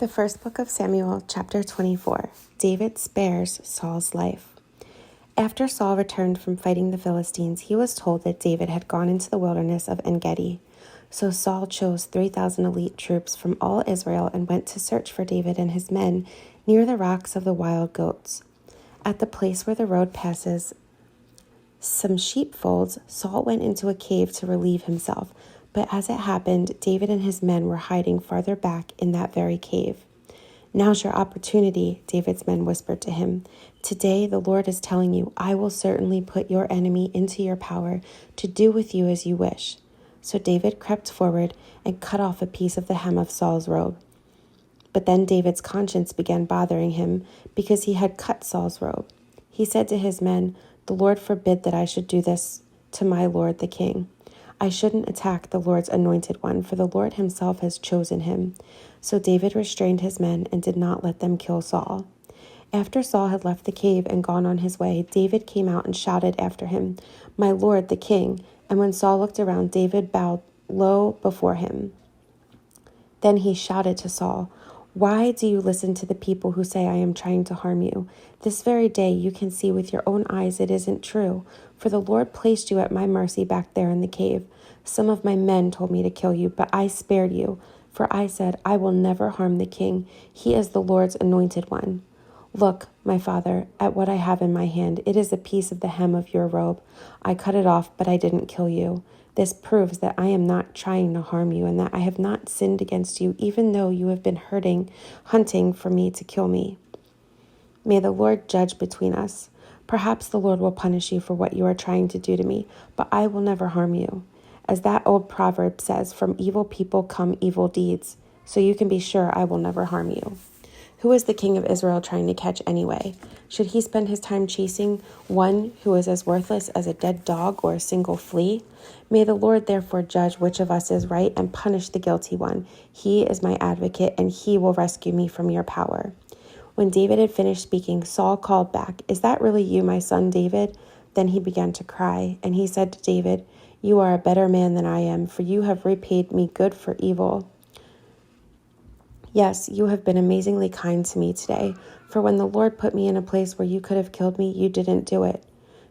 The first book of Samuel, chapter 24. David spares Saul's life. After Saul returned from fighting the Philistines, he was told that David had gone into the wilderness of En-Gedi. So Saul chose 3,000 elite troops from all Israel and went to search for David and his men near the rocks of the wild goats. At the place where the road passes some sheepfolds, Saul went into a cave to relieve himself. But as it happened, David and his men were hiding farther back in that very cave. "Now's your opportunity," David's men whispered to him. "Today the Lord is telling you, I will certainly put your enemy into your power to do with you as you wish." So David crept forward and cut off a piece of the hem of Saul's robe. But then David's conscience began bothering him because he had cut Saul's robe. He said to his men, "The Lord forbid that I should do this to my lord the king. I shouldn't attack the Lord's anointed one, for the Lord himself has chosen him." So David restrained his men and did not let them kill Saul. After Saul had left the cave and gone on his way, David came out and shouted after him, "My lord the king." And when Saul looked around, David bowed low before him. Then he shouted to Saul, "Why do you listen to the people who say I am trying to harm you? This very day you can see with your own eyes it isn't true, for the Lord placed you at my mercy back there in the cave. Some of my men told me to kill you, but I spared you, for I said, I will never harm the king. He is the Lord's anointed one. Look, my father, at what I have in my hand. It is a piece of the hem of your robe. I cut it off, but I didn't kill you. This proves that I am not trying to harm you and that I have not sinned against you, even though you have been hunting for me to kill me. May the Lord judge between us. Perhaps the Lord will punish you for what you are trying to do to me, but I will never harm you. As that old proverb says, from evil people come evil deeds, so you can be sure I will never harm you. Who is the king of Israel trying to catch anyway? Should he spend his time chasing one who is as worthless as a dead dog or a single flea? May the Lord therefore judge which of us is right and punish the guilty one. He is my advocate, and he will rescue me from your power." When David had finished speaking, Saul called back, "Is that really you, my son David?" Then he began to cry, and he said to David, "You are a better man than I am, for you have repaid me good for evil. Yes, you have been amazingly kind to me today, for when the Lord put me in a place where you could have killed me, you didn't do it.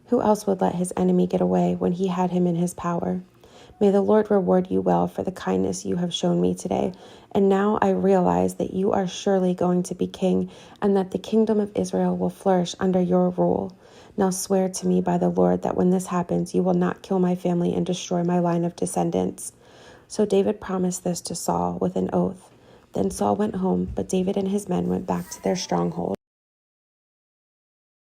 Who else would let his enemy get away when he had him in his power? May the Lord reward you well for the kindness you have shown me today. And now I realize that you are surely going to be king, and that the kingdom of Israel will flourish under your rule. Now swear to me by the Lord that when this happens, you will not kill my family and destroy my line of descendants." So David promised this to Saul with an oath. Then Saul went home, but David and his men went back to their stronghold.